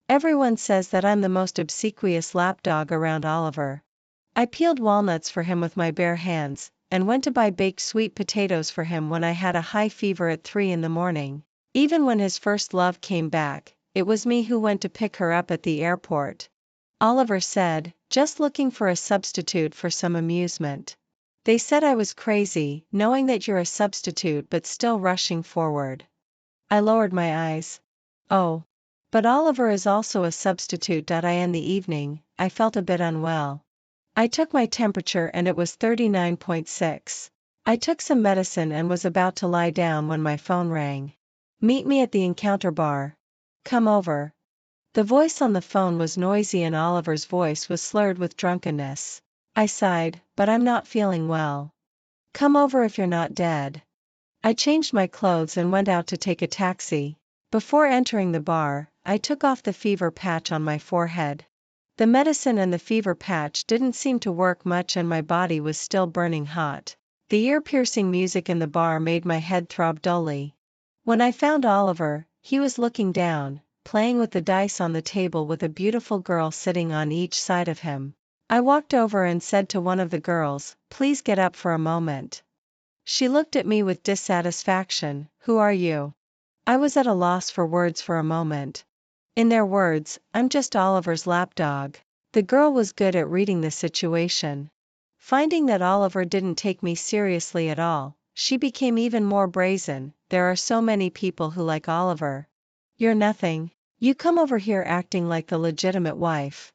Everyone says that I'm the most obsequious lapdog around Oliver. I peeled walnuts for him with my bare hands, and went to buy baked sweet potatoes for him when I had a high fever at 3 in the morning. Even when his first love came back, it was me who went to pick her up at the airport. Oliver said, just looking for a substitute for some amusement. They said I was crazy, knowing that you're a substitute but still rushing forward. I lowered my eyes. Oh. But Oliver is also a substitute. In the evening, I felt a bit unwell. I took my temperature and it was 39.6. I took some medicine and was about to lie down when my phone rang. Meet me at the Encounter bar. Come over. The voice on the phone was noisy and Oliver's voice was slurred with drunkenness. I sighed, but I'm not feeling well. Come over if you're not dead. I changed my clothes and went out to take a taxi. Before entering the bar, I took off the fever patch on my forehead. The medicine and the fever patch didn't seem to work much and my body was still burning hot. The ear-piercing music in the bar made my head throb dully. When I found Oliver, he was looking down, playing with the dice on the table with a beautiful girl sitting on each side of him. I walked over and said to one of the girls, "Please get up for a moment." She looked at me with dissatisfaction. "Who are you?" I was at a loss for words for a moment. In their words, "I'm just Oliver's lapdog." The girl was good at reading the situation. Finding that Oliver didn't take me seriously at all, she became even more brazen. "There are so many people who like Oliver. You're nothing. You come over here acting like the legitimate wife.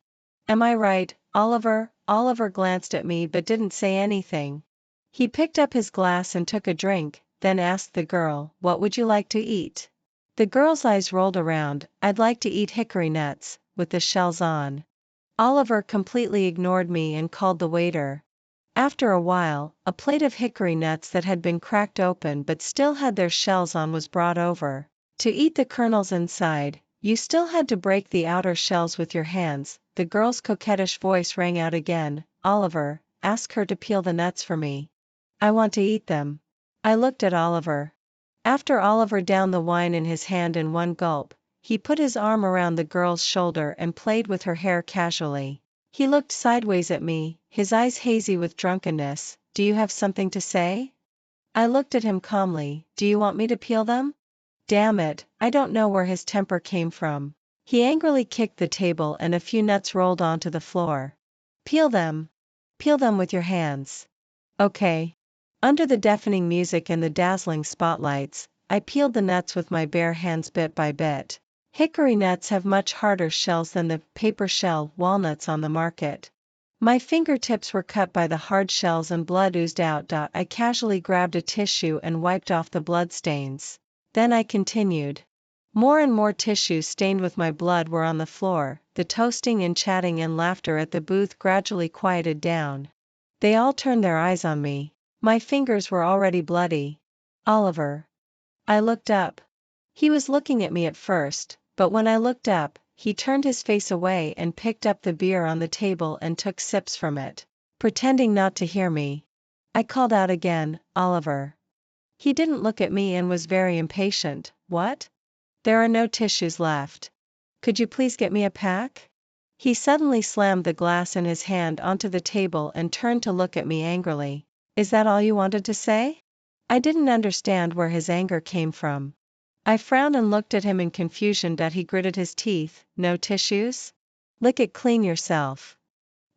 Am I right, Oliver?" Oliver glanced at me but didn't say anything. He picked up his glass and took a drink, then asked the girl, "What would you like to eat?" The girl's eyes rolled around. "I'd like to eat hickory nuts, with the shells on." Oliver completely ignored me and called the waiter. After a while, a plate of hickory nuts that had been cracked open but still had their shells on was brought over. To eat the kernels inside, you still had to break the outer shells with your hands. The girl's coquettish voice rang out again. "Oliver, ask her to peel the nuts for me. I want to eat them." I looked at Oliver. After Oliver downed the wine in his hand in one gulp, he put his arm around the girl's shoulder and played with her hair casually. He looked sideways at me, his eyes hazy with drunkenness. "Do you have something to say?" I looked at him calmly. "Do you want me to peel them?" Damn it, I don't know where his temper came from. He angrily kicked the table and a few nuts rolled onto the floor. "Peel them. Peel them with your hands." Okay. Under the deafening music and the dazzling spotlights, I peeled the nuts with my bare hands bit by bit. Hickory nuts have much harder shells than the paper shell walnuts on the market. My fingertips were cut by the hard shells and blood oozed out. I casually grabbed a tissue and wiped off the bloodstains. Then I continued. More and more tissues stained with my blood were on the floor. The toasting and chatting and laughter at the booth gradually quieted down. They all turned their eyes on me. My fingers were already bloody. "Oliver." I looked up. He was looking at me at first, but when I looked up, he turned his face away and picked up the beer on the table and took sips from it, pretending not to hear me. I called out again, "Oliver." He didn't look at me and was very impatient. "What?" "There are no tissues left. Could you please get me a pack?" He suddenly slammed the glass in his hand onto the table and turned to look at me angrily. "Is that all you wanted to say?" I didn't understand where his anger came from. I frowned and looked at him in confusion. He gritted his teeth. "No tissues? Lick it clean yourself."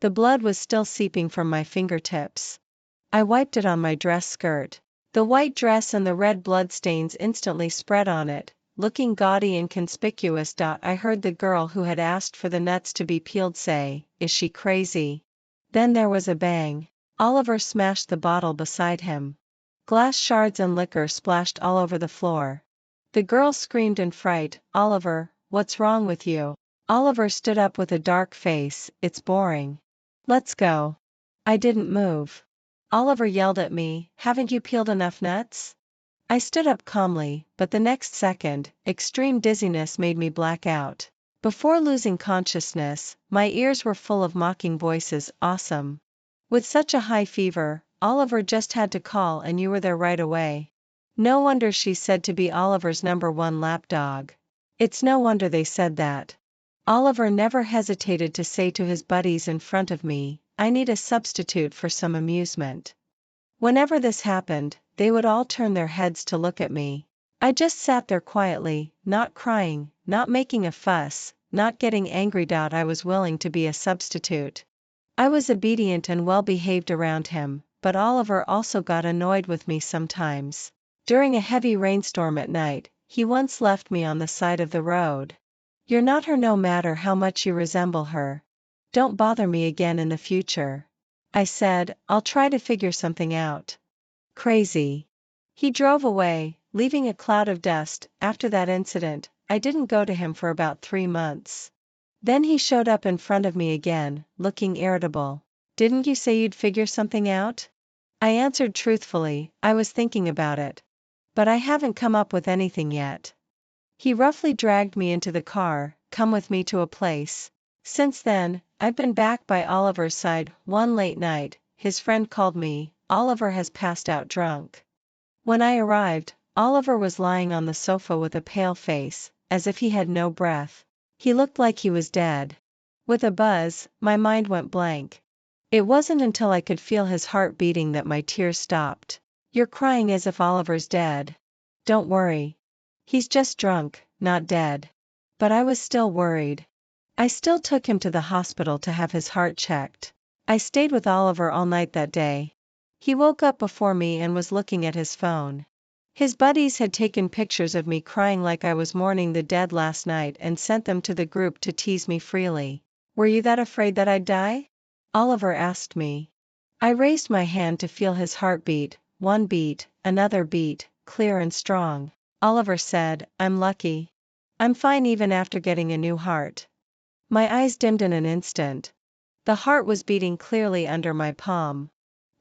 The blood was still seeping from my fingertips. I wiped it on my dress skirt. The white dress and the red bloodstains instantly spread on it, looking gaudy and conspicuous. I heard the girl who had asked for the nuts to be peeled say, "Is she crazy?" Then there was a bang. Oliver smashed the bottle beside him. Glass shards and liquor splashed all over the floor. The girl screamed in fright. "Oliver, what's wrong with you?" Oliver stood up with a dark face. "It's boring. Let's go." I didn't move. Oliver yelled at me, "Haven't you peeled enough nuts?" I stood up calmly, but the next second, extreme dizziness made me black out. Before losing consciousness, my ears were full of mocking voices. "Awesome. With such a high fever, Oliver just had to call and you were there right away. No wonder she's said to be Oliver's #1 lapdog." It's no wonder they said that. Oliver never hesitated to say to his buddies in front of me, "I need a substitute for some amusement." Whenever this happened, they would all turn their heads to look at me. I just sat there quietly, not crying, not making a fuss, not getting angry. I was willing to be a substitute. I was obedient and well behaved around him, but Oliver also got annoyed with me sometimes. During a heavy rainstorm at night, he once left me on the side of the road. "You're not her no matter how much you resemble her. Don't bother me again in the future," I said. "I'll try to figure something out." Crazy. He drove away, leaving a cloud of dust. After that incident, I didn't go to him for about 3 months. Then he showed up in front of me again, looking irritable. "Didn't you say you'd figure something out?" I answered truthfully, "I was thinking about it. But I haven't come up with anything yet." He roughly dragged me into the car, "Come with me to a place." Since then, I've been back by Oliver's side. One late night, his friend called me, "Oliver has passed out drunk." When I arrived, Oliver was lying on the sofa with a pale face, as if he had no breath. He looked like he was dead. With a buzz, my mind went blank. It wasn't until I could feel his heart beating that my tears stopped. "You're crying as if Oliver's dead." "Don't worry. He's just drunk, not dead." But I was still worried. I still took him to the hospital to have his heart checked. I stayed with Oliver all night that day. He woke up before me and was looking at his phone. His buddies had taken pictures of me crying like I was mourning the dead last night and sent them to the group to tease me freely. "Were you that afraid that I'd die?" Oliver asked me. I raised my hand to feel his heartbeat. One beat, another beat, clear and strong. Oliver said, "I'm lucky. I'm fine even after getting a new heart." My eyes dimmed in an instant. The heart was beating clearly under my palm.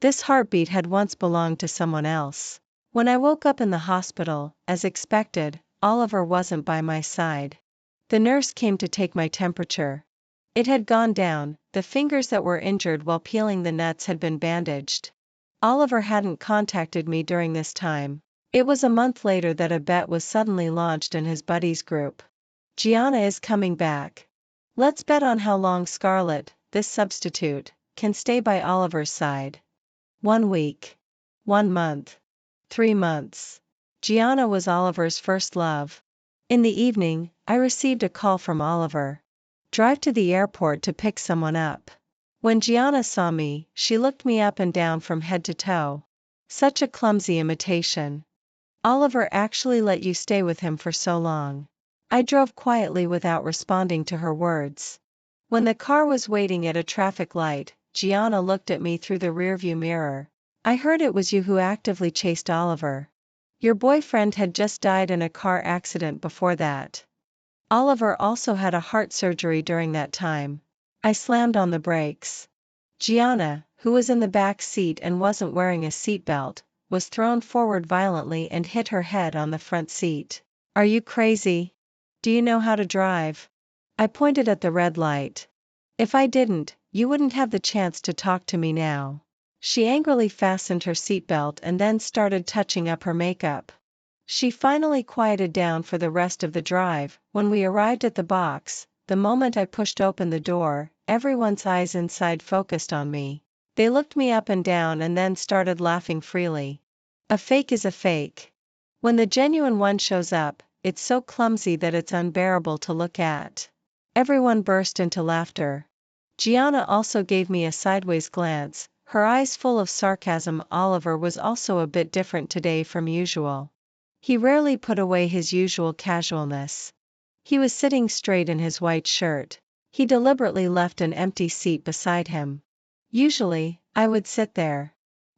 This heartbeat had once belonged to someone else. When I woke up in the hospital, as expected, Oliver wasn't by my side. The nurse came to take my temperature. It had gone down, the fingers that were injured while peeling the nuts had been bandaged. Oliver hadn't contacted me during this time. It was a month later that a bet was suddenly launched in his buddies group. "Gianna is coming back. Let's bet on how long Scarlett, this substitute, can stay by Oliver's side." 1 week. 1 month. 3 months. Gianna was Oliver's first love. In the evening, I received a call from Oliver. "Drive to the airport to pick someone up." When Gianna saw me, she looked me up and down from head to toe. Such a clumsy imitation. "Oliver actually let you stay with him for so long." I drove quietly without responding to her words. When the car was waiting at a traffic light, Gianna looked at me through the rearview mirror. "I heard it was you who actively chased Oliver. Your boyfriend had just died in a car accident before that. Oliver also had a heart surgery during that time." I slammed on the brakes. Gianna, who was in the back seat and wasn't wearing a seatbelt, was thrown forward violently and hit her head on the front seat. "Are you crazy? Do you know how to drive?" I pointed at the red light. "If I didn't, you wouldn't have the chance to talk to me now." She angrily fastened her seatbelt and then started touching up her makeup. She finally quieted down for the rest of the drive. When we arrived at the box, the moment I pushed open the door, everyone's eyes inside focused on me. They looked me up and down and then started laughing freely. A fake is a fake. When the genuine one shows up, it's so clumsy that it's unbearable to look at. Everyone burst into laughter. Gianna also gave me a sideways glance, her eyes full of sarcasm. Oliver was also a bit different today from usual. He rarely put away his usual casualness. He was sitting straight in his white shirt. He deliberately left an empty seat beside him. Usually, I would sit there.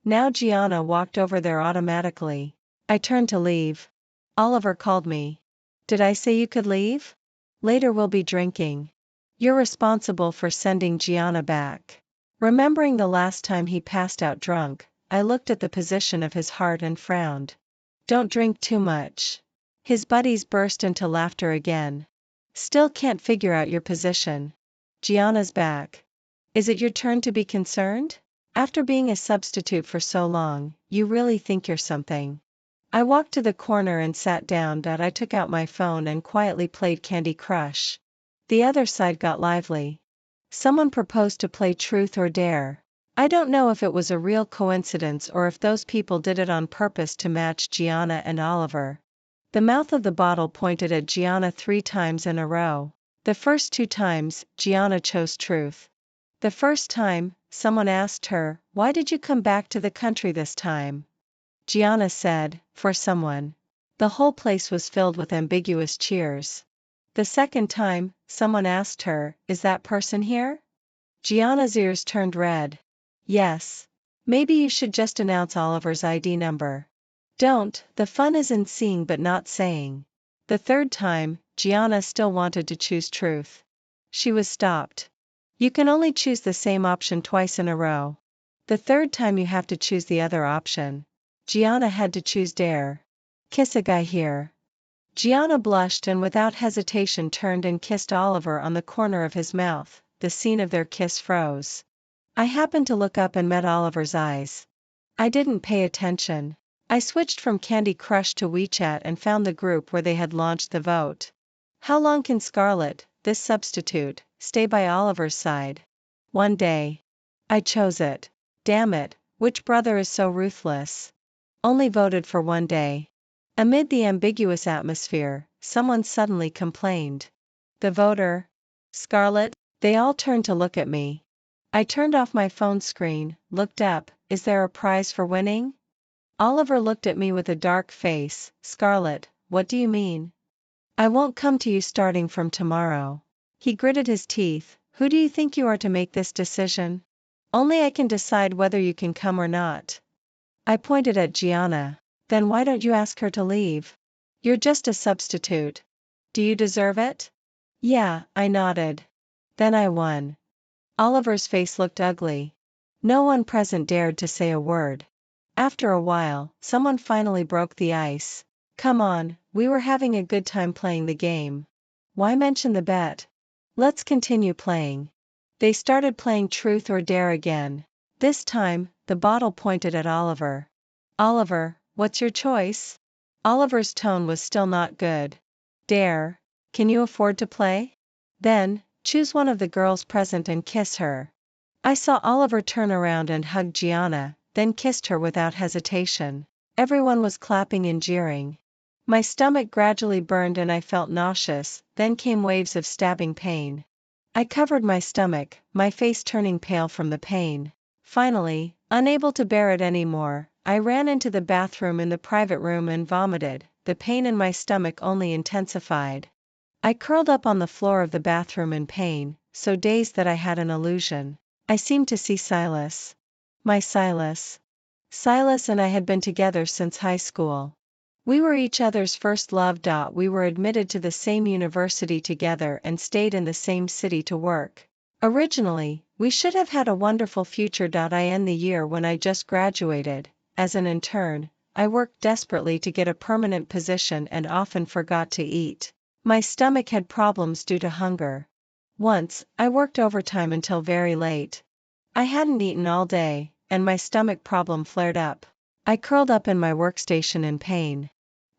Now Gianna walked over there automatically. I turned to leave. Oliver called me. "Did I say you could leave? Later we'll be drinking. You're responsible for sending Gianna back." Remembering the last time he passed out drunk, I looked at the position of his heart and frowned. "Don't drink too much." His buddies burst into laughter again. "Still can't figure out your position. Gianna's back. Is it your turn to be concerned? After being a substitute for so long, you really think you're something." I walked to the corner and sat down. I took out my phone and quietly played Candy Crush. The other side got lively. Someone proposed to play truth or dare. I don't know if it was a real coincidence or if those people did it on purpose to match Gianna and Oliver. The mouth of the bottle pointed at Gianna 3 times in a row. The first 2 times, Gianna chose truth. The first time, someone asked her, "Why did you come back to the country this time?" Gianna said, "For someone." The whole place was filled with ambiguous cheers. The second time, someone asked her, "Is that person here?" Gianna's ears turned red. "Yes. Maybe you should just announce Oliver's ID number." "Don't, the fun is in seeing but not saying." The third time, Gianna still wanted to choose truth. She was stopped. "You can only choose the same option twice in a row. The third time you have to choose the other option." Gianna had to choose dare. "Kiss a guy here." Gianna blushed and without hesitation turned and kissed Oliver on the corner of his mouth. The scene of their kiss froze. I happened to look up and met Oliver's eyes. I didn't pay attention. I switched from Candy Crush to WeChat and found the group where they had launched the vote. How long can Scarlett, this substitute, stay by Oliver's side? 1 day. I chose it. Damn it, which brother is so ruthless? Only voted for 1 day. Amid the ambiguous atmosphere, someone suddenly complained. "The voter? Scarlett?" They all turned to look at me. I turned off my phone screen, looked up. "Is there a prize for winning?" Oliver looked at me with a dark face. "Scarlett, what do you mean?" "I won't come to you starting from tomorrow." He gritted his teeth. "Who do you think you are to make this decision? Only I can decide whether you can come or not." I pointed at Gianna. "Then why don't you ask her to leave? You're just a substitute. Do you deserve it?" "Yeah," I nodded. Then I won. Oliver's face looked ugly. No one present dared to say a word. After a while, someone finally broke the ice. "Come on, we were having a good time playing the game. Why mention the bet? Let's continue playing." They started playing truth or dare again. This time, the bottle pointed at Oliver. "Oliver, what's your choice?" Oliver's tone was still not good. "Dare. Can you afford to play? Then, choose one of the girls present and kiss her." I saw Oliver turn around and hug Gianna, then kissed her without hesitation. Everyone was clapping and jeering. My stomach gradually burned and I felt nauseous, then came waves of stabbing pain. I covered my stomach, my face turning pale from the pain. Finally, unable to bear it anymore, I ran into the bathroom in the private room and vomited. The pain in my stomach only intensified. I curled up on the floor of the bathroom in pain, so dazed that I had an illusion. I seemed to see Silas. My Silas. Silas and I had been together since high school. We were each other's first love. We were admitted to the same university together and stayed in the same city to work. Originally, we should have had a wonderful future. In the year when I just graduated, as an intern, I worked desperately to get a permanent position and often forgot to eat. My stomach had problems due to hunger. Once, I worked overtime until very late. I hadn't eaten all day, and my stomach problem flared up. I curled up in my workstation in pain.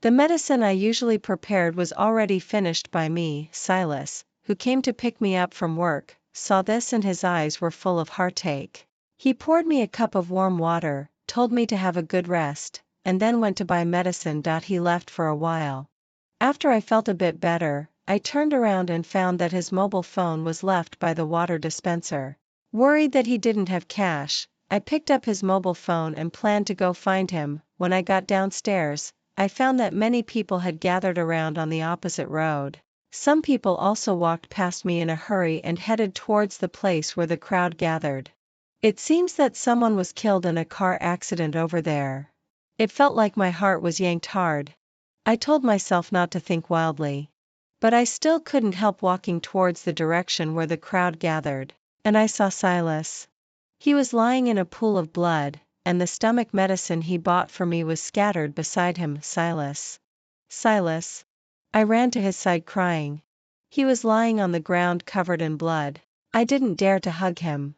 The medicine I usually prepared was already finished by me. Silas, who came to pick me up from work, saw this and his eyes were full of heartache. He poured me a cup of warm water, told me to have a good rest, and then went to buy medicine. He left for a while. After I felt a bit better, I turned around and found that his mobile phone was left by the water dispenser. Worried that he didn't have cash, I picked up his mobile phone and planned to go find him. When I got downstairs, I found that many people had gathered around on the opposite road. Some people also walked past me in a hurry and headed towards the place where the crowd gathered. It seems that someone was killed in a car accident over there. It felt like my heart was yanked hard. I told myself not to think wildly. But I still couldn't help walking towards the direction where the crowd gathered. And I saw Silas. He was lying in a pool of blood, and the stomach medicine he bought for me was scattered beside him. Silas. Silas. I ran to his side crying. He was lying on the ground covered in blood. I didn't dare to hug him.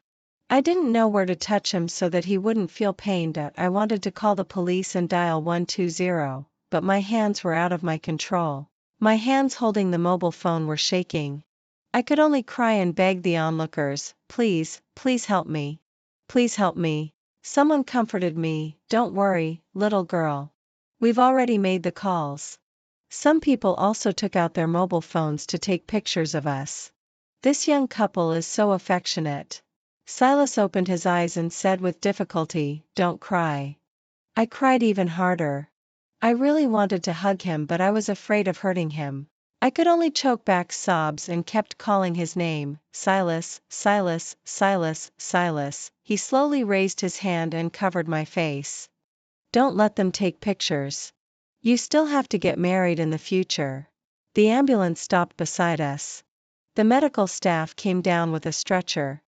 I didn't know where to touch him so that he wouldn't feel pain. I wanted to call the police and dial 120. But my hands were out of my control. My hands holding the mobile phone were shaking. I could only cry and beg the onlookers, please, please help me. Please help me. Someone comforted me, don't worry, little girl. We've already made the calls. Some people also took out their mobile phones to take pictures of us. This young couple is so affectionate. Silas opened his eyes and said with difficulty, don't cry. I cried even harder. I really wanted to hug him, but I was afraid of hurting him. I could only choke back sobs and kept calling his name, Silas, Silas, Silas, Silas. He slowly raised his hand and covered my face. Don't let them take pictures. You still have to get married in the future. The ambulance stopped beside us. The medical staff came down with a stretcher.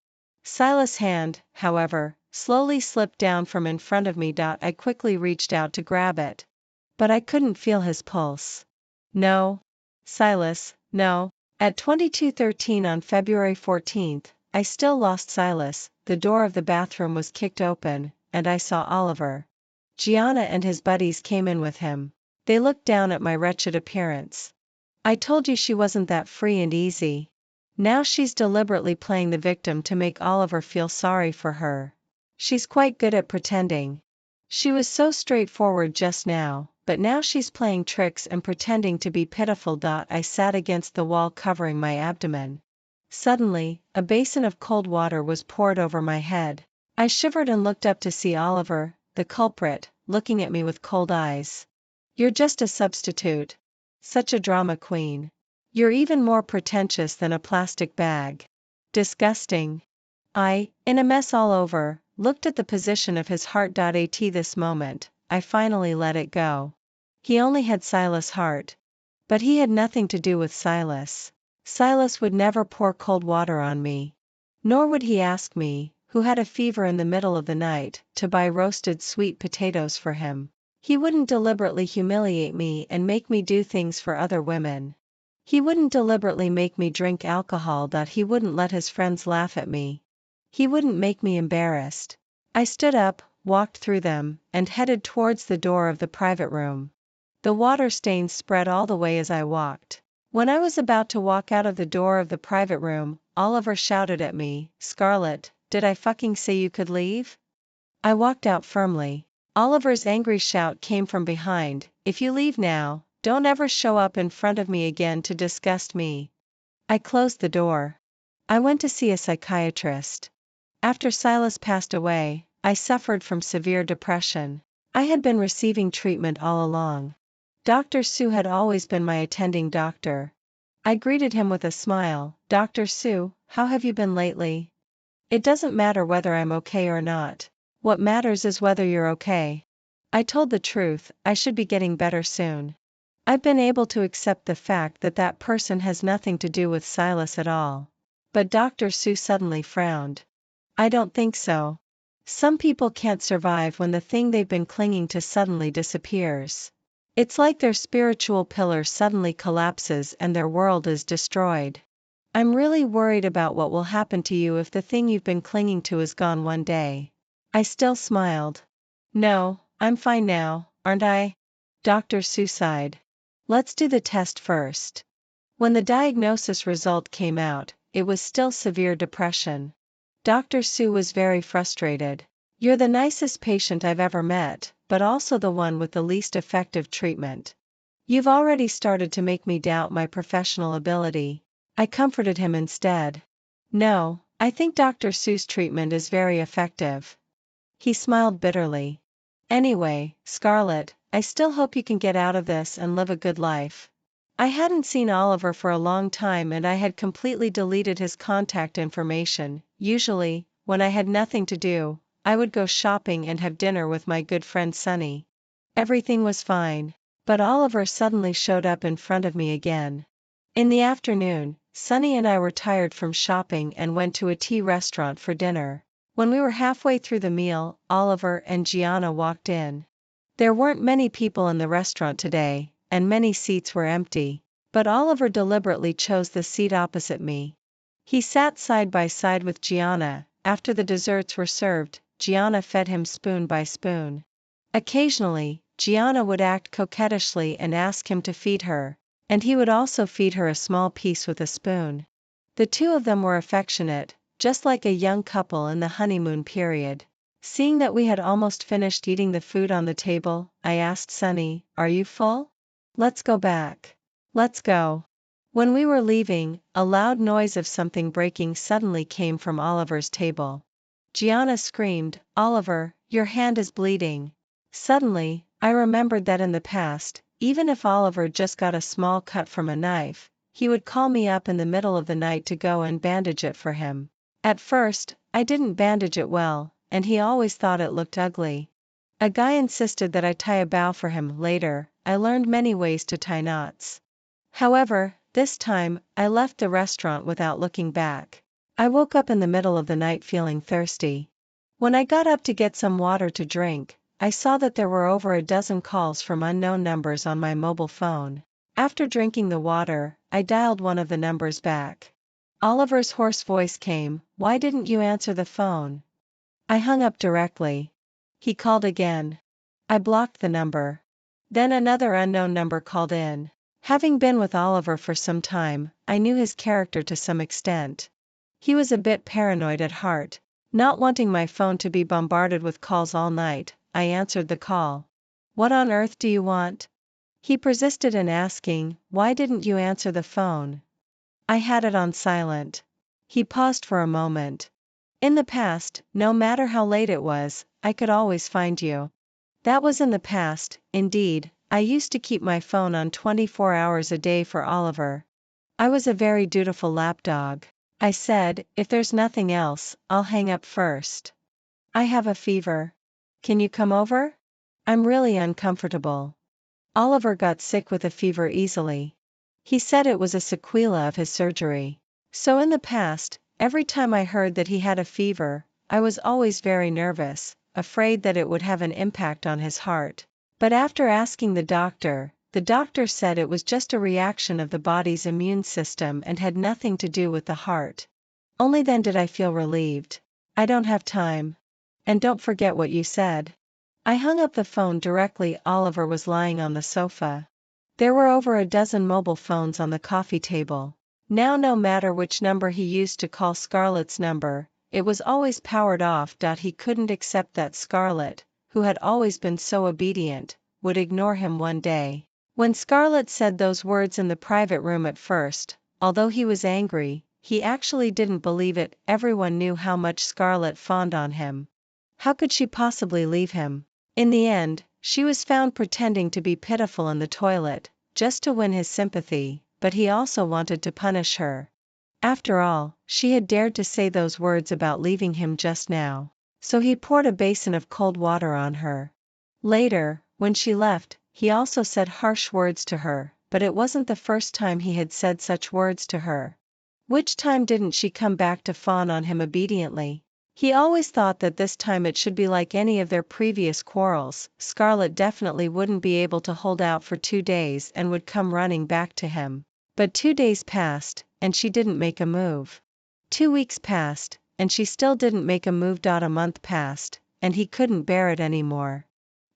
Silas' hand, however, slowly slipped down from in front of me. I quickly reached out to grab it. But I couldn't feel his pulse. No. Silas, no. At 22:13 on February 14th, I still lost Silas. The door of the bathroom was kicked open, and I saw Oliver. Gianna and his buddies came in with him. They looked down at my wretched appearance. I told you she wasn't that free and easy. Now she's deliberately playing the victim to make Oliver feel sorry for her. She's quite good at pretending. She was so straightforward just now, but now she's playing tricks and pretending to be pitiful. I sat against the wall covering my abdomen. Suddenly, a basin of cold water was poured over my head. I shivered and looked up to see Oliver, the culprit, looking at me with cold eyes. You're just a substitute. Such a drama queen. You're even more pretentious than a plastic bag. Disgusting. I, in a mess all over, looked at the position of his heart. At this moment, I finally let it go. He only had Silas' heart. But he had nothing to do with Silas. Silas would never pour cold water on me. Nor would he ask me, who had a fever in the middle of the night, to buy roasted sweet potatoes for him. He wouldn't deliberately humiliate me and make me do things for other women. He wouldn't deliberately make me drink alcohol. He wouldn't let his friends laugh at me. He wouldn't make me embarrassed. I stood up, walked through them, and headed towards the door of the private room. The water stains spread all the way as I walked. When I was about to walk out of the door of the private room, Oliver shouted at me, Scarlett, did I fucking say you could leave? I walked out firmly. Oliver's angry shout came from behind, if you leave now, don't ever show up in front of me again to disgust me. I closed the door. I went to see a psychiatrist. After Silas passed away, I suffered from severe depression. I had been receiving treatment all along. Dr. Sue had always been my attending doctor. I greeted him with a smile. Dr. Sue, how have you been lately? It doesn't matter whether I'm okay or not. What matters is whether you're okay. I told the truth, I should be getting better soon. I've been able to accept the fact that that person has nothing to do with Silas at all. But Dr. Sue suddenly frowned. I don't think so. Some people can't survive when the thing they've been clinging to suddenly disappears. It's like their spiritual pillar suddenly collapses and their world is destroyed. I'm really worried about what will happen to you if the thing you've been clinging to is gone one day. I still smiled. No, I'm fine now, aren't I? Dr. Sue sighed. Let's do the test first. When the diagnosis result came out, it was still severe depression. Dr. Sue was very frustrated. You're the nicest patient I've ever met, but also the one with the least effective treatment. You've already started to make me doubt my professional ability. I comforted him instead. No, I think Dr. Sue's treatment is very effective. He smiled bitterly. Anyway, Scarlett, I still hope you can get out of this and live a good life. I hadn't seen Oliver for a long time and I had completely deleted his contact information. Usually, when I had nothing to do, I would go shopping and have dinner with my good friend Sunny. Everything was fine. But Oliver suddenly showed up in front of me again. In the afternoon, Sunny and I were tired from shopping and went to a tea restaurant for dinner. When we were halfway through the meal, Oliver and Gianna walked in. There weren't many people in the restaurant today, and many seats were empty. But Oliver deliberately chose the seat opposite me. He sat side by side with Gianna. After the desserts were served, Gianna fed him spoon by spoon. Occasionally, Gianna would act coquettishly and ask him to feed her, and he would also feed her a small piece with a spoon. The two of them were affectionate, just like a young couple in the honeymoon period. Seeing that we had almost finished eating the food on the table, I asked Sunny, "Are you full? Let's go back." "Let's go." When we were leaving, a loud noise of something breaking suddenly came from Oliver's table. Gianna screamed, "Oliver, your hand is bleeding." Suddenly, I remembered that in the past, even if Oliver just got a small cut from a knife, he would call me up in the middle of the night to go and bandage it for him. At first, I didn't bandage it well, and he always thought it looked ugly. A guy insisted that I tie a bow for him. Later, I learned many ways to tie knots. However, this time, I left the restaurant without looking back. I woke up in the middle of the night feeling thirsty. When I got up to get some water to drink, I saw that there were over a dozen calls from unknown numbers on my mobile phone. After drinking the water, I dialed one of the numbers back. Oliver's hoarse voice came, "Why didn't you answer the phone?" I hung up directly. He called again. I blocked the number. Then another unknown number called in. Having been with Oliver for some time, I knew his character to some extent. He was a bit paranoid at heart. Not wanting my phone to be bombarded with calls all night, I answered the call. "What on earth do you want?" He persisted in asking, "Why didn't you answer the phone?" I had it on silent. He paused for a moment. "In the past, no matter how late it was, I could always find you." That was in the past. Indeed, I used to keep my phone on 24 hours a day for Oliver. I was a very dutiful lapdog. I said, "If there's nothing else, I'll hang up first. I have a fever. Can you come over? I'm really uncomfortable." Oliver got sick with a fever easily. He said it was a sequela of his surgery. So in the past, every time I heard that he had a fever, I was always very nervous, afraid that it would have an impact on his heart. But after asking the doctor said it was just a reaction of the body's immune system and had nothing to do with the heart. Only then did I feel relieved. "I don't have time. And don't forget what you said." I hung up the phone directly. Oliver was lying on the sofa. There were over a dozen mobile phones on the coffee table. Now no matter which number he used to call Scarlett's number, it was always powered off. He couldn't accept that Scarlett, who had always been so obedient, would ignore him one day. When Scarlett said those words in the private room at first, although he was angry, he actually didn't believe it. Everyone knew how much Scarlett fawned on him. How could she possibly leave him? In the end, she was found pretending to be pitiful in the toilet, just to win his sympathy, but he also wanted to punish her. After all, she had dared to say those words about leaving him just now. So he poured a basin of cold water on her. Later, when she left, he also said harsh words to her, but it wasn't the first time he had said such words to her. Which time didn't she come back to fawn on him obediently? He always thought that this time it should be like any of their previous quarrels. Scarlett definitely wouldn't be able to hold out for 2 days and would come running back to him. But 2 days passed, and she didn't make a move. 2 weeks passed, and she still didn't make a move. A month passed, and he couldn't bear it anymore.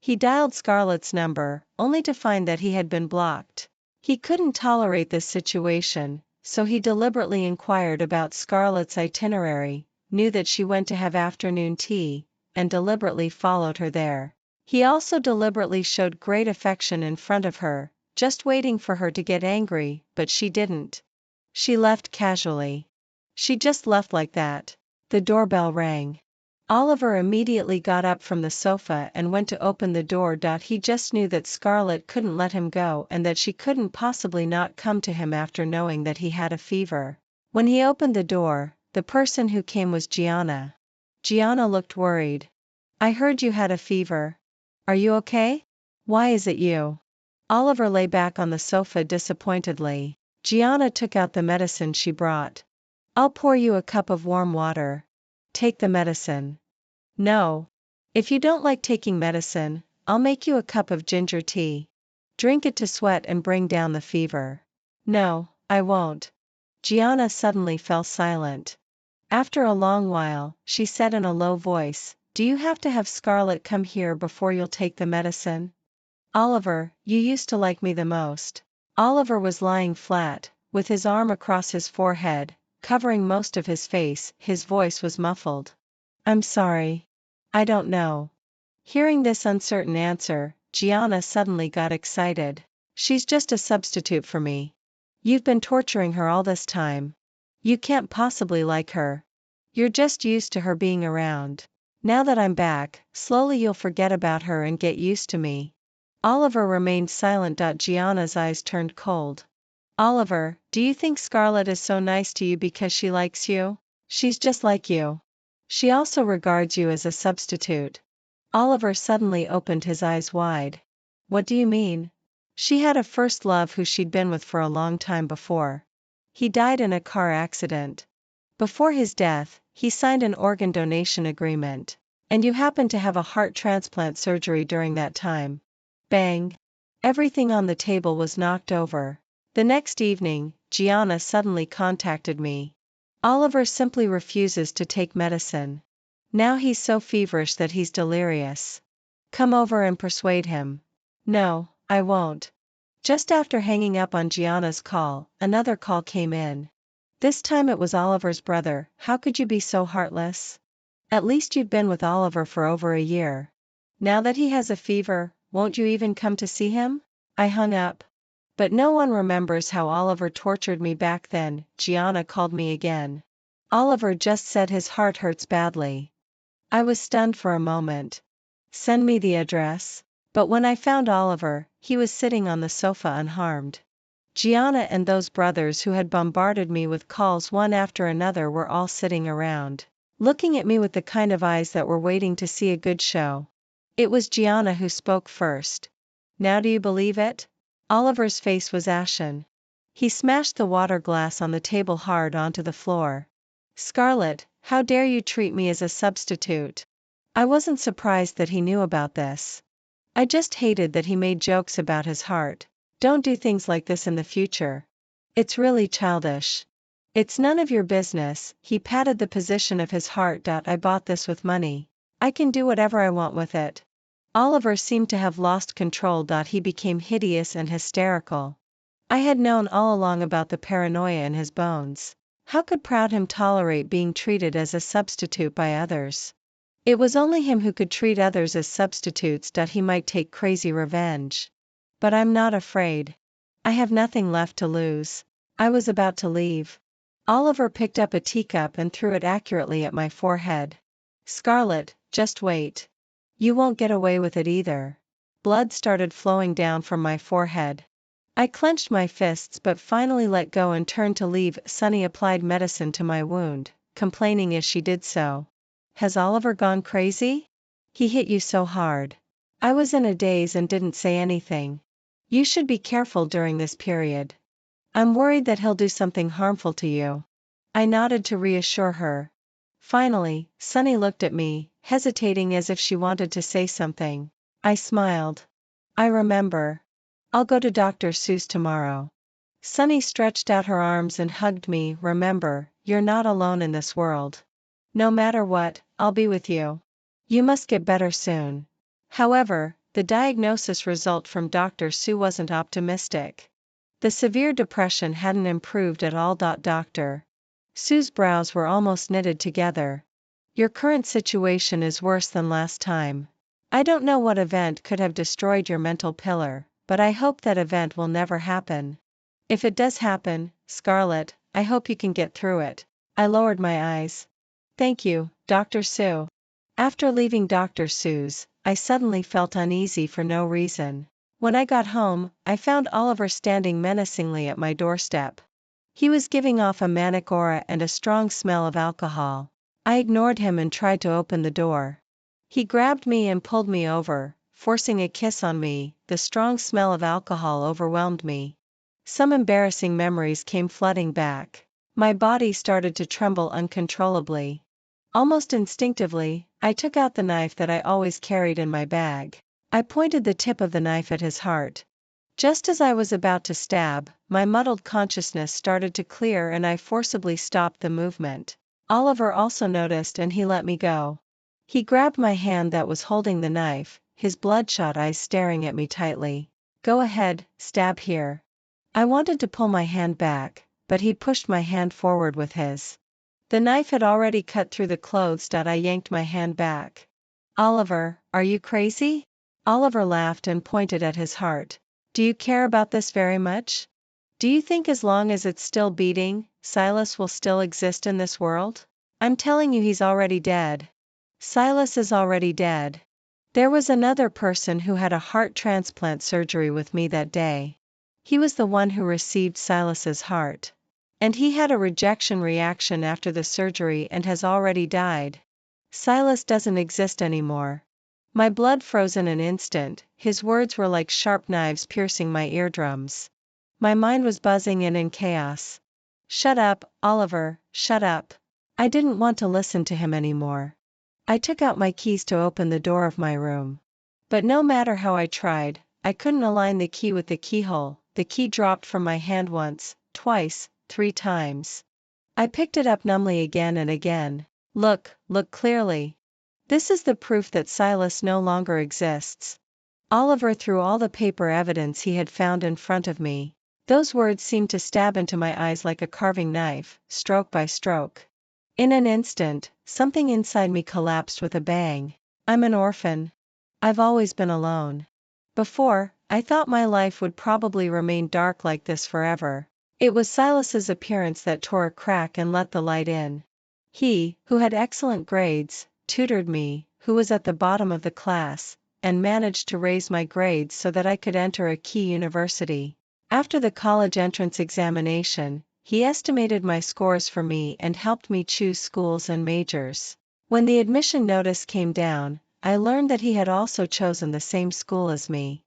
He dialed Scarlett's number, only to find that he had been blocked. He couldn't tolerate this situation, so he deliberately inquired about Scarlett's itinerary, knew that she went to have afternoon tea, and deliberately followed her there. He also deliberately showed great affection in front of her, just waiting for her to get angry, but she didn't. She left casually. She just left like that. The doorbell rang. Oliver immediately got up from the sofa and went to open the door. He just knew that Scarlett couldn't let him go and that she couldn't possibly not come to him after knowing that he had a fever. When he opened the door, the person who came was Gianna. Gianna looked worried. "I heard you had a fever. Are you okay? Why is it you?" Oliver lay back on the sofa disappointedly. Gianna took out the medicine she brought. "I'll pour you a cup of warm water. Take the medicine." "No. If you don't like taking medicine, I'll make you a cup of ginger tea. Drink it to sweat and bring down the fever." "No, I won't." Gianna suddenly fell silent. After a long while, she said in a low voice, "Do you have to have Scarlett come here before you'll take the medicine?" "Oliver, you used to like me the most." Oliver was lying flat, with his arm across his forehead, covering most of his face. His voice was muffled. I'm sorry. I don't know. Hearing this uncertain answer, Gianna suddenly got excited. She's just a substitute for me. You've been torturing her all this time. You can't possibly like her. You're just used to her being around. Now that I'm back, slowly you'll forget about her and get used to me. Oliver remained silent. Gianna's eyes turned cold. Oliver, do you think Scarlett is so nice to you because she likes you? She's just like you. She also regards you as a substitute. Oliver suddenly opened his eyes wide. What do you mean? She had a first love who she'd been with for a long time before. He died in a car accident. Before his death, he signed an organ donation agreement. And you happened to have a heart transplant surgery during that time. Bang! Everything on the table was knocked over. The next evening, Gianna suddenly contacted me. Oliver simply refuses to take medicine. Now he's so feverish that he's delirious. Come over and persuade him. No, I won't. Just after hanging up on Gianna's call, another call came in. This time it was Oliver's brother. How could you be so heartless? At least you've been with Oliver for over a year. Now that he has a fever, won't you even come to see him? I hung up. But no one remembers how Oliver tortured me back then. Gianna called me again. Oliver just said his heart hurts badly. I was stunned for a moment. Send me the address. But when I found Oliver, he was sitting on the sofa unharmed. Gianna and those brothers who had bombarded me with calls one after another were all sitting around, looking at me with the kind of eyes that were waiting to see a good show. It was Gianna who spoke first. Now do you believe it? Oliver's face was ashen. He smashed the water glass on the table hard onto the floor. Scarlett, how dare you treat me as a substitute? I wasn't surprised that he knew about this. I just hated that he made jokes about his heart. Don't do things like this in the future. It's really childish. It's none of your business. He patted the position of his heart. I bought this with money. I can do whatever I want with it. Oliver seemed to have lost control. He became hideous and hysterical. I had known all along about the paranoia in his bones. How could Proudham tolerate being treated as a substitute by others? It was only him who could treat others as substitutes. He might take crazy revenge. But I'm not afraid. I have nothing left to lose. I was about to leave. Oliver picked up a teacup and threw it accurately at my forehead. Scarlett, just wait. You won't get away with it either. Blood started flowing down from my forehead. I clenched my fists but finally let go and turned to leave. Sunny applied medicine to my wound, complaining as she did so. Has Oliver gone crazy? He hit you so hard. I was in a daze and didn't say anything. You should be careful during this period. I'm worried that he'll do something harmful to you. I nodded to reassure her. Finally, Sunny looked at me, hesitating as if she wanted to say something. I smiled. I remember. I'll go to Dr. Seuss tomorrow. Sunny stretched out her arms and hugged me. Remember, you're not alone in this world. No matter what, I'll be with you. You must get better soon. However, the diagnosis result from Dr. Seuss wasn't optimistic. The severe depression hadn't improved at all. Dr. Seuss's brows were almost knitted together. Your current situation is worse than last time. I don't know what event could have destroyed your mental pillar, but I hope that event will never happen. If it does happen, Scarlett, I hope you can get through it. I lowered my eyes. Thank you, Dr. Seuss. After leaving Dr. Seuss, I suddenly felt uneasy for no reason. When I got home, I found Oliver standing menacingly at my doorstep. He was giving off a manic aura and a strong smell of alcohol. I ignored him and tried to open the door. He grabbed me and pulled me over, forcing a kiss on me. The strong smell of alcohol overwhelmed me. Some embarrassing memories came flooding back. My body started to tremble uncontrollably. Almost instinctively, I took out the knife that I always carried in my bag. I pointed the tip of the knife at his heart. Just as I was about to stab, my muddled consciousness started to clear and I forcibly stopped the movement. Oliver also noticed and he let me go. He grabbed my hand that was holding the knife, his bloodshot eyes staring at me tightly. Go ahead, stab here. I wanted to pull my hand back, but he'd pushed my hand forward with his. The knife had already cut through the clothes. I yanked my hand back. Oliver, are you crazy? Oliver laughed and pointed at his heart. Do you care about this very much? Do you think as long as it's still beating, Silas will still exist in this world? I'm telling you he's already dead. Silas is already dead. There was another person who had a heart transplant surgery with me that day. He was the one who received Silas's heart. And he had a rejection reaction after the surgery and has already died. Silas doesn't exist anymore. My blood froze in an instant. His words were like sharp knives piercing my eardrums. My mind was buzzing and in chaos. Shut up, Oliver, shut up. I didn't want to listen to him anymore. I took out my keys to open the door of my room. But no matter how I tried, I couldn't align the key with the keyhole. The key dropped from my hand once, twice, 3 times. I picked it up numbly again and again. Look clearly. This is the proof that Silas no longer exists. Oliver threw all the paper evidence he had found in front of me. Those words seemed to stab into my eyes like a carving knife, stroke by stroke. In an instant, something inside me collapsed with a bang. I'm an orphan. I've always been alone. Before, I thought my life would probably remain dark like this forever. It was Silas's appearance that tore a crack and let the light in. He, who had excellent grades, tutored me, who was at the bottom of the class, and managed to raise my grades so that I could enter a key university. After the college entrance examination, he estimated my scores for me and helped me choose schools and majors. When the admission notice came down, I learned that he had also chosen the same school as me.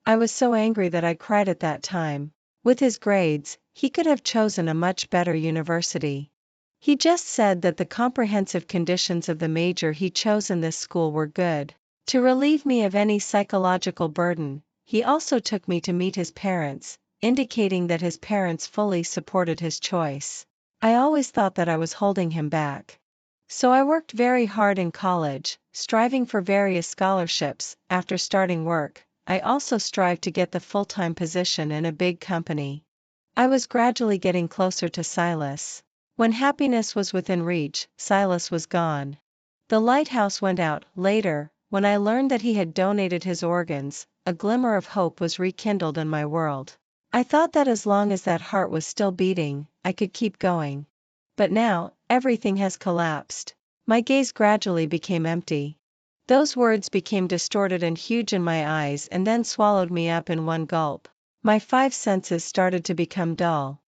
I was so angry that I cried at that time. With his grades, he could have chosen a much better university. He just said that the comprehensive conditions of the major he chose in this school were good. To relieve me of any psychological burden, he also took me to meet his parents, indicating that his parents fully supported his choice. I always thought that I was holding him back. So I worked very hard in college, striving for various scholarships. After starting work, I also strived to get the full-time position in a big company. I was gradually getting closer to Silas. When happiness was within reach, Silas was gone. The lighthouse went out. Later, when I learned that he had donated his organs, a glimmer of hope was rekindled in my world. I thought that as long as that heart was still beating, I could keep going. But now, everything has collapsed. My gaze gradually became empty. Those words became distorted and huge in my eyes and then swallowed me up in one gulp. My 5 senses started to become dull.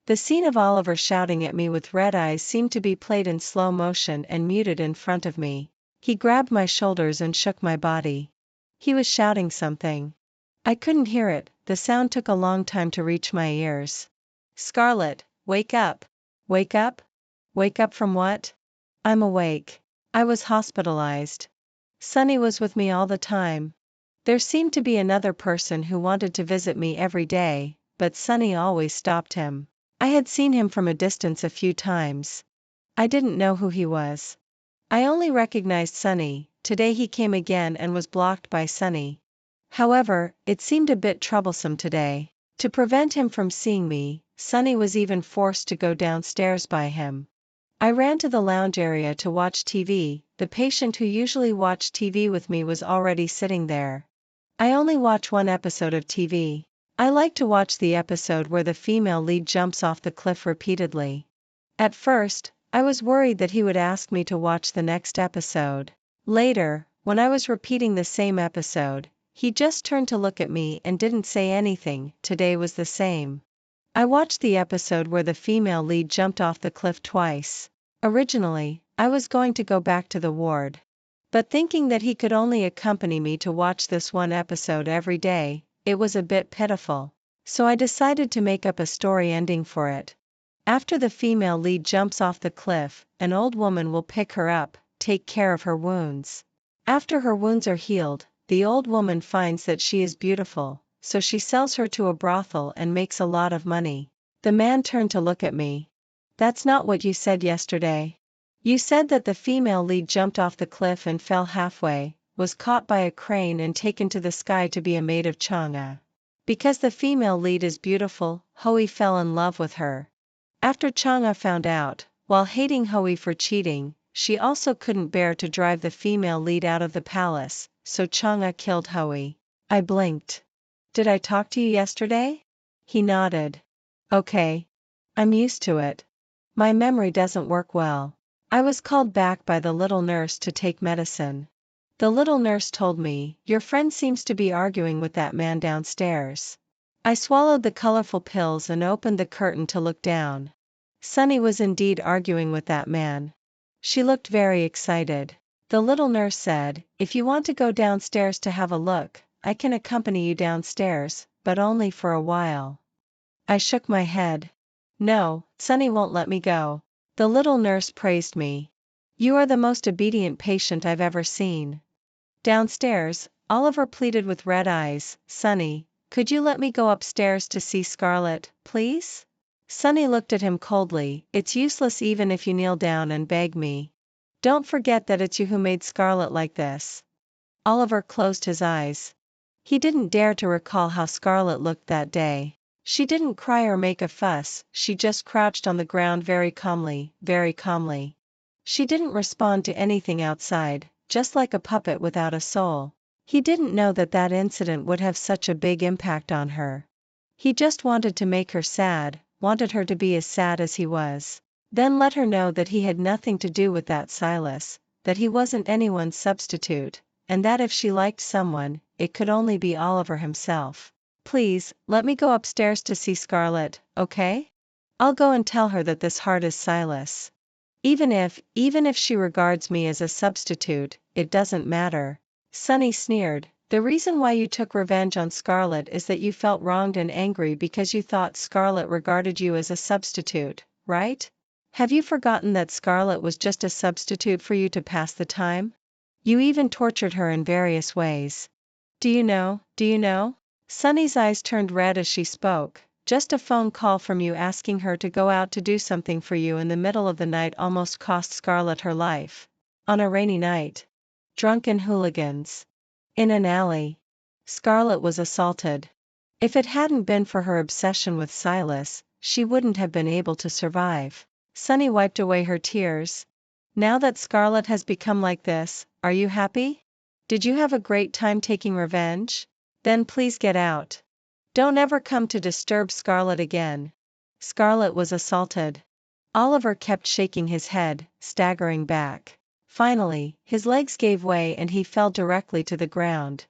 The scene of Oliver shouting at me with red eyes seemed to be played in slow motion and muted in front of me. He grabbed my shoulders and shook my body. He was shouting something. I couldn't hear it. The sound took a long time to reach my ears. Scarlett, wake up! Wake up? Wake up from what? I'm awake. I was hospitalized. Sonny was with me all the time. There seemed to be another person who wanted to visit me every day, but Sonny always stopped him. I had seen him from a distance a few times. I didn't know who he was. I only recognized Sonny. Today he came again and was blocked by Sonny. However, it seemed a bit troublesome today. To prevent him from seeing me, Sonny was even forced to go downstairs by him. I ran to the lounge area to watch TV. The patient who usually watched TV with me was already sitting there. I only watch one episode of TV. I like to watch the episode where the female lead jumps off the cliff repeatedly. At first, I was worried that he would ask me to watch the next episode. Later, when I was repeating the same episode, he just turned to look at me and didn't say anything. Today was the same. I watched the episode where the female lead jumped off the cliff twice. Originally, I was going to go back to the ward. But thinking that he could only accompany me to watch this one episode every day, it was a bit pitiful. So I decided to make up a story ending for it. After the female lead jumps off the cliff, an old woman will pick her up, take care of her wounds. After her wounds are healed, the old woman finds that she is beautiful, so she sells her to a brothel and makes a lot of money. The man turned to look at me. That's not what you said yesterday. You said that the female lead jumped off the cliff and fell halfway, was caught by a crane and taken to the sky to be a maid of Chang'e. Because the female lead is beautiful, Hoey fell in love with her. After Chang'e found out, while hating Hui for cheating, she also couldn't bear to drive the female lead out of the palace, so Chang'e killed Hui. I blinked. Did I talk to you yesterday? He nodded. Okay. I'm used to it. My memory doesn't work well. I was called back by the little nurse to take medicine. The little nurse told me, your friend seems to be arguing with that man downstairs. I swallowed the colorful pills and opened the curtain to look down. Sunny was indeed arguing with that man. She looked very excited. The little nurse said, if you want to go downstairs to have a look, I can accompany you downstairs, but only for a while. I shook my head. No, Sunny won't let me go. The little nurse praised me. You are the most obedient patient I've ever seen. Downstairs, Oliver pleaded with red eyes, Sunny, could you let me go upstairs to see Scarlet, please? Sunny looked at him coldly, it's useless even if you kneel down and beg me. Don't forget that it's you who made Scarlet like this. Oliver closed his eyes. He didn't dare to recall how Scarlet looked that day. She didn't cry or make a fuss, she just crouched on the ground very calmly, very calmly. She didn't respond to anything outside, just like a puppet without a soul. He didn't know that that incident would have such a big impact on her. He just wanted to make her sad, wanted her to be as sad as he was. Then let her know that he had nothing to do with that Silas, that he wasn't anyone's substitute, and that if she liked someone, it could only be Oliver himself. Please, let me go upstairs to see Scarlet, okay? I'll go and tell her that this heart is Silas. Even if she regards me as a substitute, it doesn't matter. Sunny sneered. The reason why you took revenge on Scarlet is that you felt wronged and angry because you thought Scarlet regarded you as a substitute, right? Have you forgotten that Scarlet was just a substitute for you to pass the time? You even tortured her in various ways. Do you know? Sunny's eyes turned red as she spoke. Just a phone call from you asking her to go out to do something for you in the middle of the night almost cost Scarlet her life. On a rainy night. Drunken hooligans. In an alley. Scarlet was assaulted. If it hadn't been for her obsession with Silas, she wouldn't have been able to survive. Sunny wiped away her tears. Now that Scarlet has become like this, are you happy? Did you have a great time taking revenge? Then please get out. Don't ever come to disturb Scarlet again. Scarlet was assaulted. Oliver kept shaking his head, staggering back. Finally, his legs gave way and he fell directly to the ground.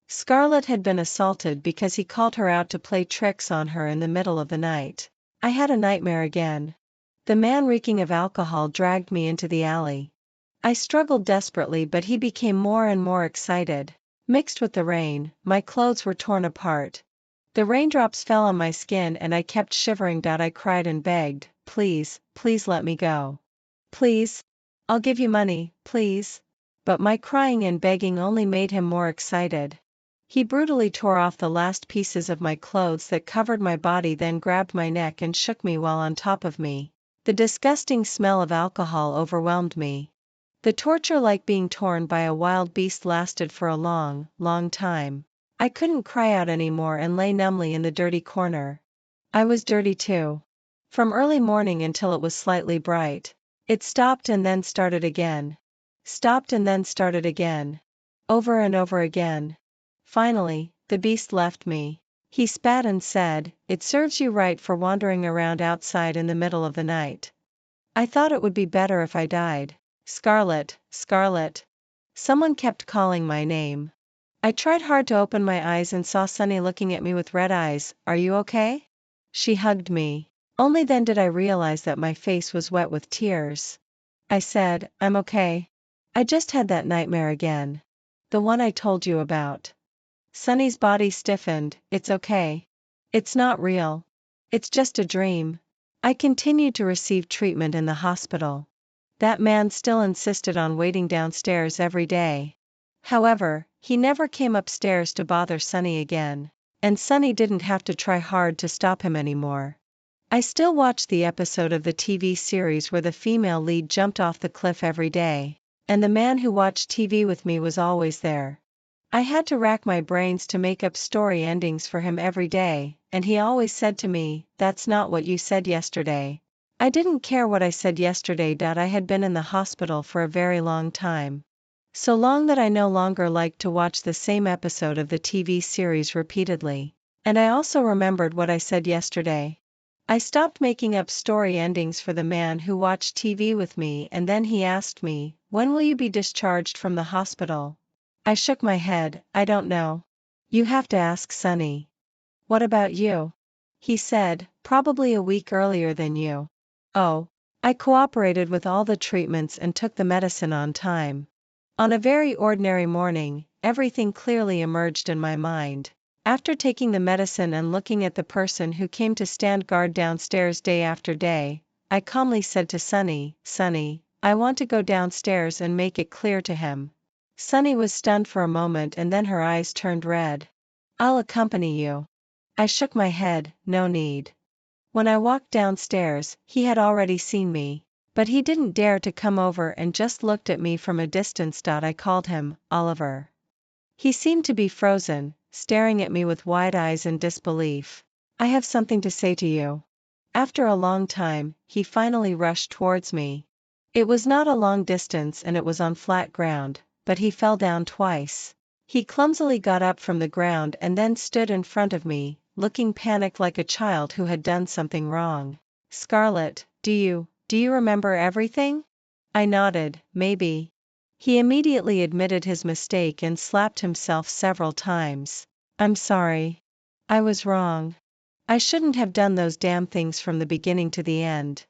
Scarlet had been assaulted because he called her out to play tricks on her in the middle of the night. I had a nightmare again. The man reeking of alcohol dragged me into the alley. I struggled desperately but he became more and more excited. Mixed with the rain, my clothes were torn apart. The raindrops fell on my skin and I kept shivering. I cried and begged, please let me go. Please. I'll give you money, please. But my crying and begging only made him more excited. He brutally tore off the last pieces of my clothes that covered my body, then grabbed my neck and shook me while on top of me. The disgusting smell of alcohol overwhelmed me. The torture, like being torn by a wild beast, lasted for a long, long time. I couldn't cry out anymore and lay numbly in the dirty corner. I was dirty too. From early morning until it was slightly bright. It stopped and then started again. Stopped and then started again. Over and over again. Finally, the beast left me. He spat and said, "It serves you right for wandering around outside in the middle of the night. I thought it would be better if I died. Scarlet, Scarlet." Someone kept calling my name. I tried hard to open my eyes and saw Sunny looking at me with red eyes. "Are you okay?" She hugged me. Only then did I realize that my face was wet with tears. I said, "I'm okay. I just had that nightmare again. The one I told you about." Sunny's body stiffened. "It's okay. It's not real. It's just a dream." I continued to receive treatment in the hospital. That man still insisted on waiting downstairs every day. However, he never came upstairs to bother Sunny again. And Sunny didn't have to try hard to stop him anymore. I still watch the episode of the TV series where the female lead jumped off the cliff every day. And the man who watched TV with me was always there. I had to rack my brains to make up story endings for him every day, and he always said to me, "That's not what you said yesterday." I didn't care what I said yesterday. I had been in the hospital for a very long time. So long that I no longer liked to watch the same episode of the TV series repeatedly. And I also remembered what I said yesterday. I stopped making up story endings for the man who watched TV with me, and then he asked me, "When will you be discharged from the hospital?" I shook my head. "I don't know. You have to ask Sunny." "What about you?" He said, "Probably a week earlier than you." Oh. I cooperated with all the treatments and took the medicine on time. On a very ordinary morning, everything clearly emerged in my mind. After taking the medicine and looking at the person who came to stand guard downstairs day after day, I calmly said to Sunny, "Sunny, I want to go downstairs and make it clear to him." Sunny was stunned for a moment and then her eyes turned red. "I'll accompany you." I shook my head. "No need." When I walked downstairs, he had already seen me. But he didn't dare to come over and just looked at me from a distance. I called him, "Oliver." He seemed to be frozen, staring at me with wide eyes in disbelief. "I have something to say to you." After a long time, he finally rushed towards me. It was not a long distance and it was on flat ground, but he fell down twice. He clumsily got up from the ground and then stood in front of me, looking panicked like a child who had done something wrong. "Scarlett, do you remember everything?" I nodded. "Maybe." He immediately admitted his mistake and slapped himself several times. "I'm sorry. I was wrong. I shouldn't have done those damn things from the beginning to the end.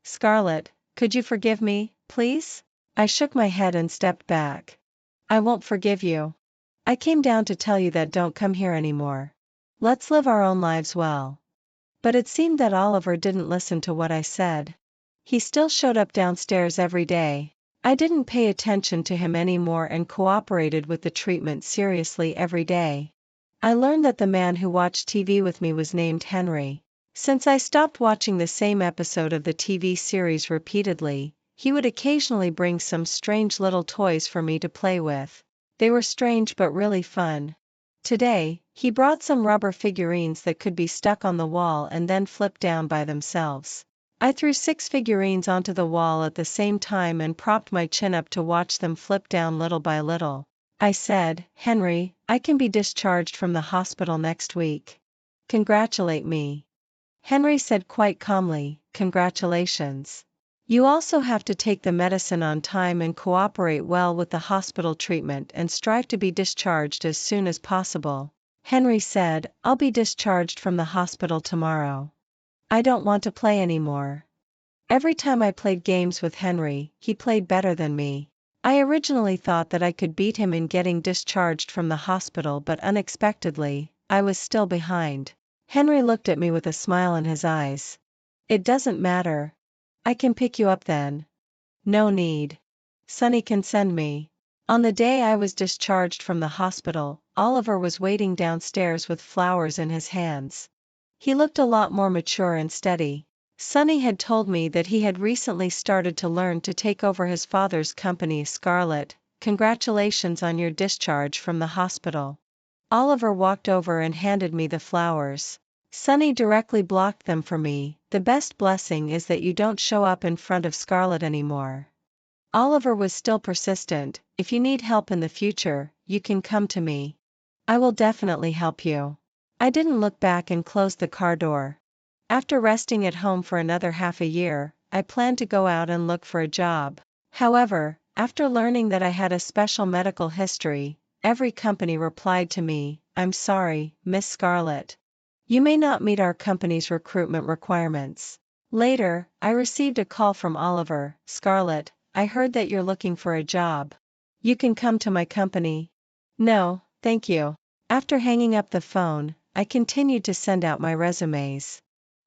Scarlett, could you forgive me, please?" I shook my head and stepped back. "I won't forgive you. I came down to tell you that don't come here anymore. Let's live our own lives well." But it seemed that Oliver didn't listen to what I said. He still showed up downstairs every day. I didn't pay attention to him anymore and cooperated with the treatment seriously every day. I learned that the man who watched TV with me was named Henry. Since I stopped watching the same episode of the TV series repeatedly, he would occasionally bring some strange little toys for me to play with. They were strange but really fun. Today, he brought some rubber figurines that could be stuck on the wall and then flipped down by themselves. I threw 6 figurines onto the wall at the same time and propped my chin up to watch them flip down little by little. I said, "Henry, I can be discharged from the hospital next week. Congratulate me." Henry said quite calmly, "Congratulations. You also have to take the medicine on time and cooperate well with the hospital treatment and strive to be discharged as soon as possible." Henry said, "I'll be discharged from the hospital tomorrow. I don't want to play anymore." Every time I played games with Henry, he played better than me. I originally thought that I could beat him in getting discharged from the hospital, but unexpectedly, I was still behind. Henry looked at me with a smile in his eyes. "It doesn't matter. I can pick you up then." "No need. Sunny can send me." On the day I was discharged from the hospital, Oliver was waiting downstairs with flowers in his hands. He looked a lot more mature and steady. Sunny had told me that he had recently started to learn to take over his father's company. "Scarlett, congratulations on your discharge from the hospital." Oliver walked over and handed me the flowers. Sunny directly blocked them for me. "The best blessing is that you don't show up in front of Scarlett anymore." Oliver was still persistent. "If you need help in the future, you can come to me. I will definitely help you." I didn't look back and closed the car door. After resting at home for another half a year, I planned to go out and look for a job. However, after learning that I had a special medical history, every company replied to me, "I'm sorry, Miss Scarlett. You may not meet our company's recruitment requirements." Later, I received a call from Oliver. "Scarlett, I heard that you're looking for a job. You can come to my company." "No, thank you." After hanging up the phone, I continued to send out my resumes.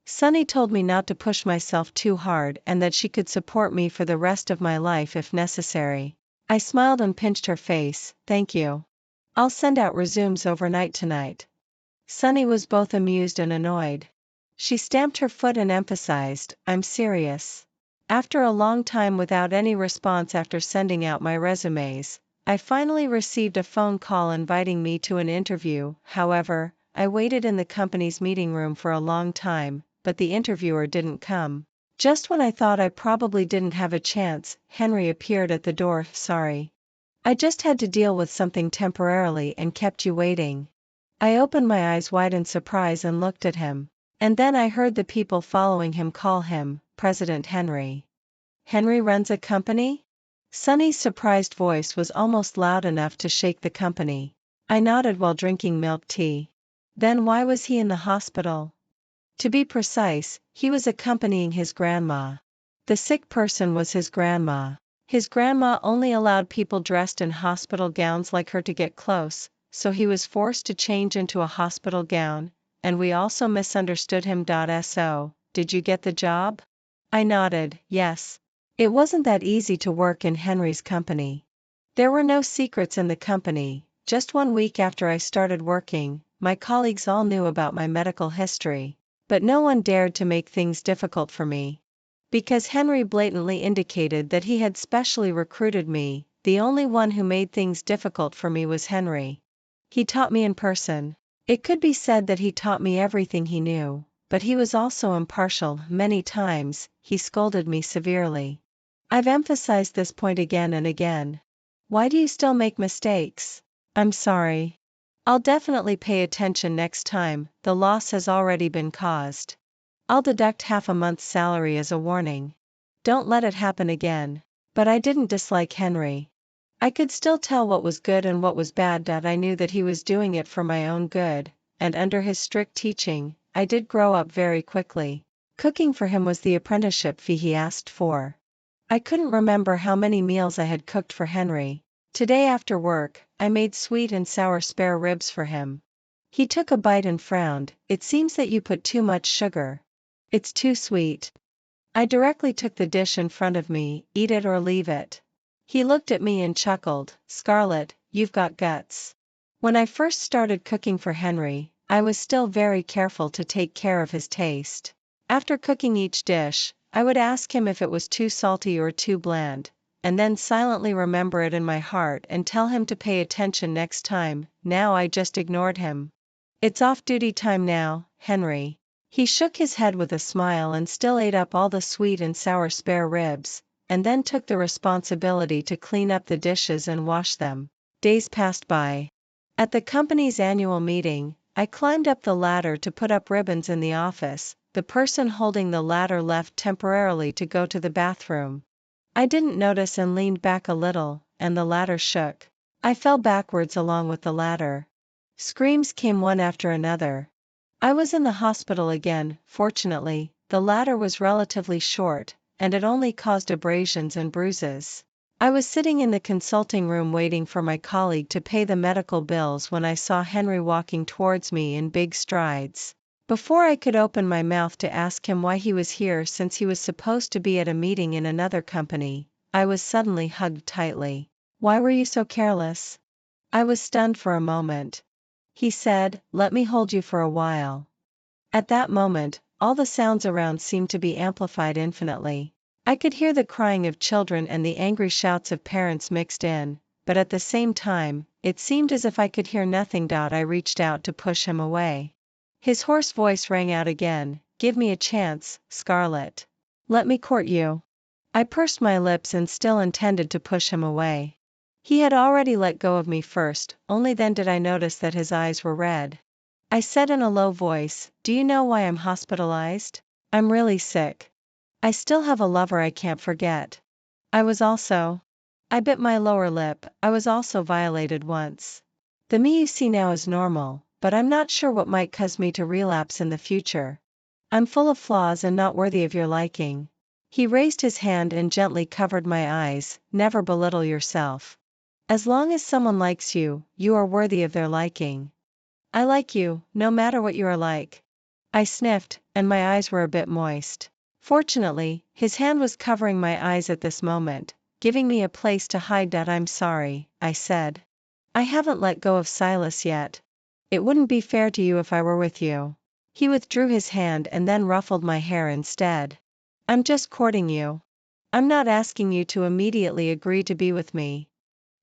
Sunny told me not to push myself too hard and that she could support me for the rest of my life if necessary. I smiled and pinched her face. "Thank you. I'll send out resumes overnight tonight." Sunny was both amused and annoyed. She stamped her foot and emphasized, "I'm serious." After a long time without any response after sending out my resumes, I finally received a phone call inviting me to an interview. However, I waited in the company's meeting room for a long time, but the interviewer didn't come. Just when I thought I probably didn't have a chance, Henry appeared at the door. Sorry. I just had to deal with something temporarily and kept you waiting. I opened my eyes wide in surprise and looked at him. And then I heard the people following him call him President Henry. Henry runs a company? Sonny's surprised voice was almost loud enough to shake the company. I nodded while drinking milk tea. Then why was he in the hospital? To be precise, he was accompanying his grandma. The sick person was his grandma. His grandma only allowed people dressed in hospital gowns like her to get close, so he was forced to change into a hospital gown, and we also misunderstood him. So, did you get the job? I nodded, yes. It wasn't that easy to work in Henry's company. There were no secrets in the company. Just 1 week after I started working, my colleagues all knew about my medical history. But no one dared to make things difficult for me. Because Henry blatantly indicated that he had specially recruited me, the only one who made things difficult for me was Henry. He taught me in person. It could be said that he taught me everything he knew, but he was also impartial. Many times, he scolded me severely. I've emphasized this point again and again. Why do you still make mistakes? I'm sorry. I'll definitely pay attention next time. The loss has already been caused. I'll deduct half a month's salary as a warning. Don't let it happen again. But I didn't dislike Henry. I could still tell what was good and what was bad. I knew that he was doing it for my own good, and under his strict teaching, I did grow up very quickly. Cooking for him was the apprenticeship fee he asked for. I couldn't remember how many meals I had cooked for Henry. Today after work, I made sweet and sour spare ribs for him. He took a bite and frowned. It seems that you put too much sugar. It's too sweet. I directly took the dish in front of me, eat it or leave it. He looked at me and chuckled, Scarlett, you've got guts. When I first started cooking for Henry, I was still very careful to take care of his taste. After cooking each dish, I would ask him if it was too salty or too bland, and then silently remember it in my heart and tell him to pay attention next time. Now I just ignored him. It's off-duty time now, Henry. He shook his head with a smile and still ate up all the sweet and sour spare ribs, and then took the responsibility to clean up the dishes and wash them. Days passed by. At the company's annual meeting, I climbed up the ladder to put up ribbons in the office. The person holding the ladder left temporarily to go to the bathroom. I didn't notice and leaned back a little, and the ladder shook. I fell backwards along with the ladder. Screams came one after another. I was in the hospital again. Fortunately, the ladder was relatively short, and it only caused abrasions and bruises. I was sitting in the consulting room waiting for my colleague to pay the medical bills when I saw Henry walking towards me in big strides. Before I could open my mouth to ask him why he was here since he was supposed to be at a meeting in another company, I was suddenly hugged tightly. Why were you so careless? I was stunned for a moment. He said, let me hold you for a while. At that moment, all the sounds around seemed to be amplified infinitely. I could hear the crying of children and the angry shouts of parents mixed in, but at the same time, it seemed as if I could hear nothing. I reached out to push him away. His hoarse voice rang out again, give me a chance, Scarlett. Let me court you. I pursed my lips and still intended to push him away. He had already let go of me first, only then did I notice that his eyes were red. I said in a low voice, do you know why I'm hospitalized? I'm really sick. I still have a lover I can't forget. I bit my lower lip. I was also violated once. The me you see now is normal, but I'm not sure what might cause me to relapse in the future. I'm full of flaws and not worthy of your liking. He raised his hand and gently covered my eyes. Never belittle yourself. As long as someone likes you, you are worthy of their liking. I like you, no matter what you are like. I sniffed, and my eyes were a bit moist. Fortunately, his hand was covering my eyes at this moment, giving me a place to hide. I'm sorry, I said. I haven't let go of Silas yet. It wouldn't be fair to you if I were with you. He withdrew his hand and then ruffled my hair instead. I'm just courting you. I'm not asking you to immediately agree to be with me.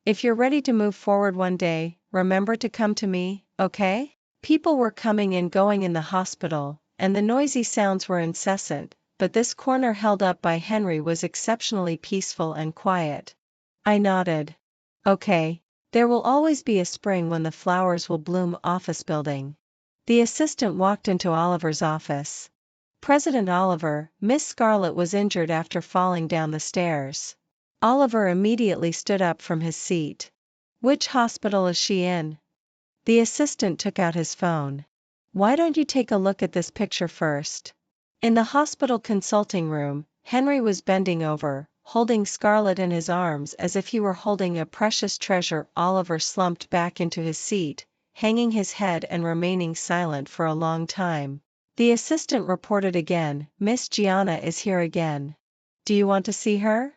If you're ready to move forward one day, remember to come to me, okay? People were coming and going in the hospital, and the noisy sounds were incessant, but this corner held up by Henry was exceptionally peaceful and quiet. I nodded. Okay. There will always be a spring when the flowers will bloom. Office building. The assistant walked into Oliver's office. President Oliver, Miss Scarlett was injured after falling down the stairs. Oliver immediately stood up from his seat. Which hospital is she in? The assistant took out his phone. Why don't you take a look at this picture first? In the hospital consulting room, Henry was bending over, holding Scarlett in his arms as if he were holding a precious treasure. Oliver slumped back into his seat, hanging his head and remaining silent for a long time. The assistant reported again, Miss Gianna is here again. Do you want to see her?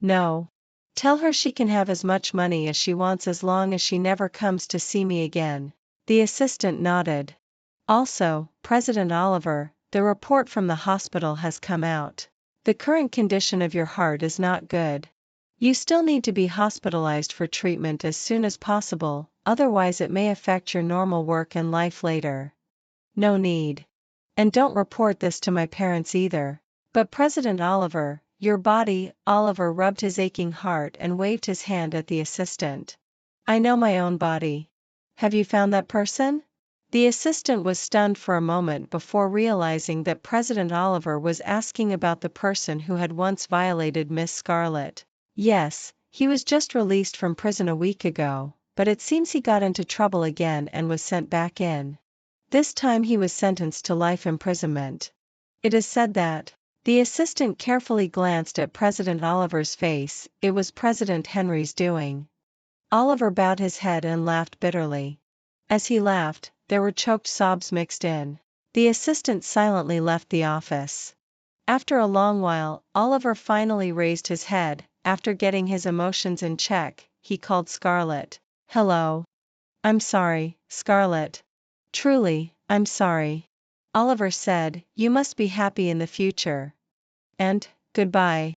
No. Tell her she can have as much money as she wants as long as she never comes to see me again. The assistant nodded. Also, President Oliver, the report from the hospital has come out. The current condition of your heart is not good. You still need to be hospitalized for treatment as soon as possible, otherwise it may affect your normal work and life later. No need. And don't report this to my parents either. But President Oliver, your body. Oliver rubbed his aching heart and waved his hand at the assistant. I know my own body. Have you found that person? The assistant was stunned for a moment before realizing that President Oliver was asking about the person who had once violated Miss Scarlett. Yes, he was just released from prison a week ago, but it seems he got into trouble again and was sent back in. This time he was sentenced to life imprisonment. It is said that. The assistant carefully glanced at President Oliver's face. It was President Henry's doing. Oliver bowed his head and laughed bitterly. As he laughed, there were choked sobs mixed in. The assistant silently left the office. After a long while, Oliver finally raised his head. After getting his emotions in check, he called Scarlett. Hello. I'm sorry, Scarlett. Truly, I'm sorry. Oliver said, you must be happy in the future. And, goodbye.